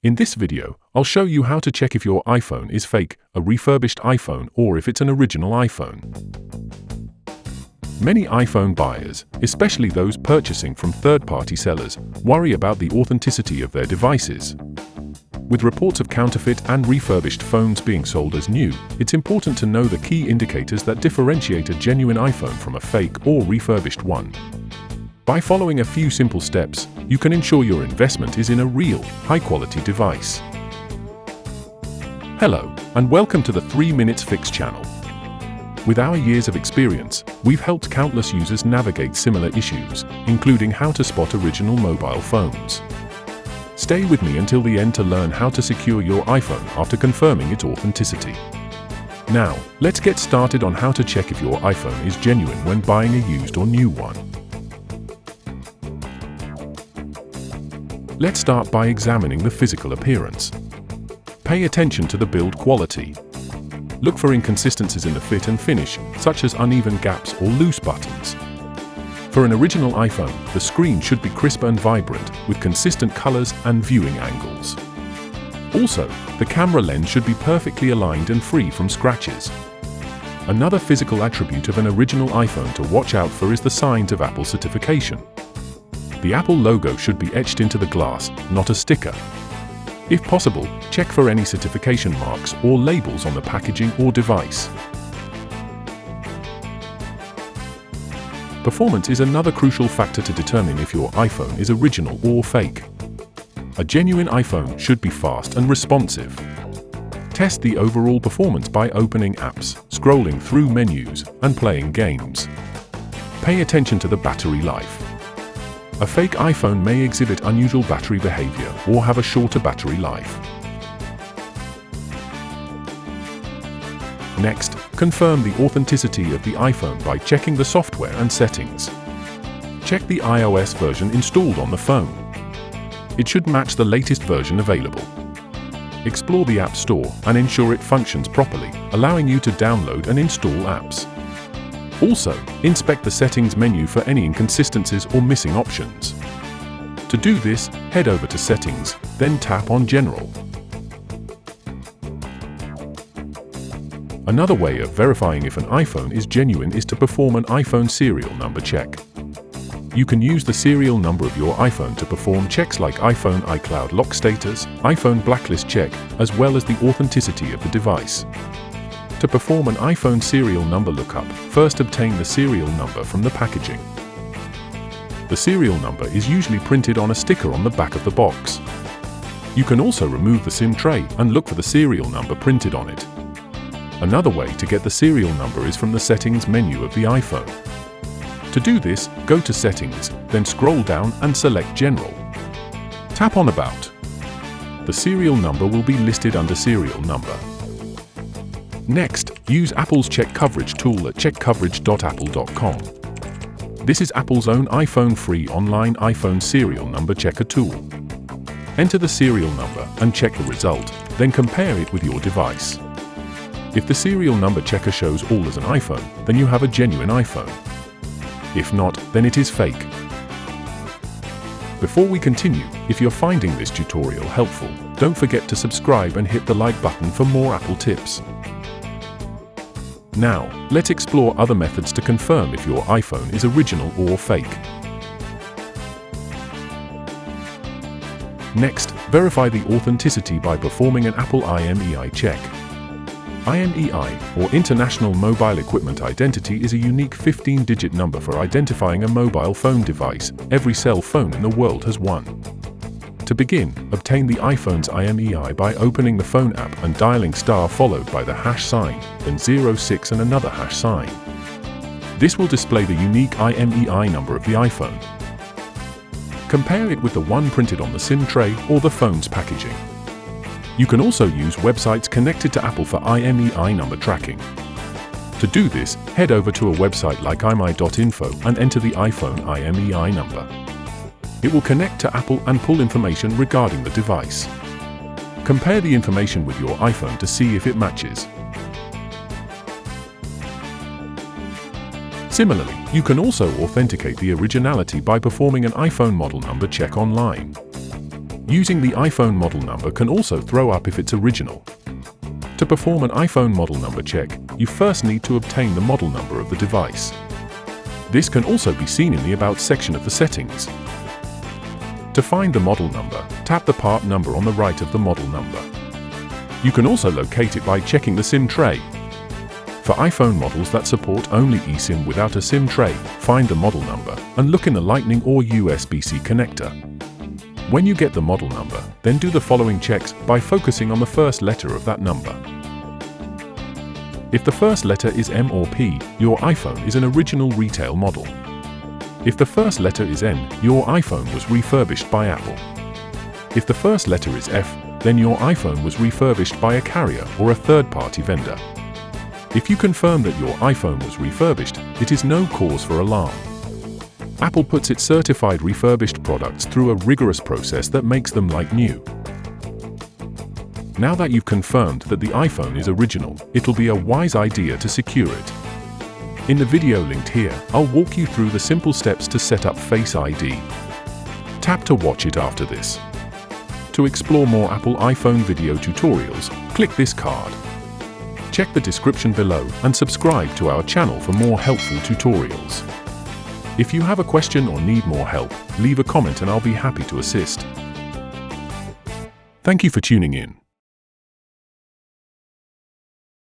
In this video, I'll show you how to check if your iPhone is fake, a refurbished iPhone, or if it's an original iPhone. Many iPhone buyers, especially those purchasing from third-party sellers, worry about the authenticity of their devices. With reports of counterfeit and refurbished phones being sold as new, it's important to know the key indicators that differentiate a genuine iPhone from a fake or refurbished one. By following a few simple steps, you can ensure your investment is in a real, high-quality device. Hello, and welcome to the 3 Minutes Fix channel. With our years of experience, we've helped countless users navigate similar issues, including how to spot original mobile phones. Stay with me until the end to learn how to secure your iPhone after confirming its authenticity. Now, let's get started on how to check if your iPhone is genuine when buying a used or new one. Let's start by examining the physical appearance. Pay attention to the build quality. Look for inconsistencies in the fit and finish, such as uneven gaps or loose buttons. For an original iPhone, the screen should be crisp and vibrant, with consistent colors and viewing angles. Also, the camera lens should be perfectly aligned and free from scratches. Another physical attribute of an original iPhone to watch out for is the signs of Apple certification. The Apple logo should be etched into the glass, not a sticker. If possible, check for any certification marks or labels on the packaging or device. Performance is another crucial factor to determine if your iPhone is original or fake. A genuine iPhone should be fast and responsive. Test the overall performance by opening apps, scrolling through menus, and playing games. Pay attention to the battery life. A fake iPhone may exhibit unusual battery behavior or have a shorter battery life. Next, confirm the authenticity of the iPhone by checking the software and settings. Check the iOS version installed on the phone. It should match the latest version available. Explore the App Store and ensure it functions properly, allowing you to download and install apps. Also, inspect the settings menu for any inconsistencies or missing options. To do this, head over to Settings, then tap on General. Another way of verifying if an iPhone is genuine is to perform an iPhone serial number check. You can use the serial number of your iPhone to perform checks like iPhone iCloud lock status, iPhone blacklist check, as well as the authenticity of the device. To perform an iPhone serial number lookup, first obtain the serial number from the packaging. The serial number is usually printed on a sticker on the back of the box. You can also remove the SIM tray and look for the serial number printed on it. Another way to get the serial number is from the Settings menu of the iPhone. To do this, go to Settings, then scroll down and select General. Tap on About. The serial number will be listed under Serial Number. Next, use Apple's Check Coverage tool at checkcoverage.apple.com. This is Apple's own iPhone-free online iPhone serial number checker tool. Enter the serial number and check the result, then compare it with your device. If the serial number checker shows all as an iPhone, then you have a genuine iPhone. If not, then it is fake. Before we continue, if you're finding this tutorial helpful, don't forget to subscribe and hit the like button for more Apple tips. Now, let's explore other methods to confirm if your iPhone is original or fake. Next, verify the authenticity by performing an Apple IMEI check. IMEI, or International Mobile Equipment Identity, is a unique 15-digit number for identifying a mobile phone device. Every cell phone in the world has one. To begin, obtain the iPhone's IMEI by opening the phone app and dialing star followed by the hash sign, then 06 and another hash sign. This will display the unique IMEI number of the iPhone. Compare it with the one printed on the SIM tray or the phone's packaging. You can also use websites connected to Apple for IMEI number tracking. To do this, head over to a website like imei.info and enter the iPhone IMEI number. It will connect to Apple and pull information regarding the device. Compare the information with your iPhone to see if it matches. Similarly, you can also authenticate the originality by performing an iPhone model number check online. Using the iPhone model number can also throw up if it's original. To perform an iPhone model number check, you first need to obtain the model number of the device. This can also be seen in the About section of the settings. To find the model number, tap the part number on the right of the model number. You can also locate it by checking the SIM tray. For iPhone models that support only eSIM without a SIM tray, find the model number and look in the Lightning or USB-C connector. When you get the model number, then do the following checks by focusing on the first letter of that number. If the first letter is M or P, your iPhone is an original retail model. If the first letter is N, your iPhone was refurbished by Apple. If the first letter is F, then your iPhone was refurbished by a carrier or a third-party vendor. If you confirm that your iPhone was refurbished, it is no cause for alarm. Apple puts its certified refurbished products through a rigorous process that makes them like new. Now that you've confirmed that the iPhone is original, it'll be a wise idea to secure it. In the video linked here, I'll walk you through the simple steps to set up Face ID. Tap to watch it after this. To explore more Apple iPhone video tutorials, click this card. Check the description below and subscribe to our channel for more helpful tutorials. If you have a question or need more help, leave a comment and I'll be happy to assist. Thank you for tuning in.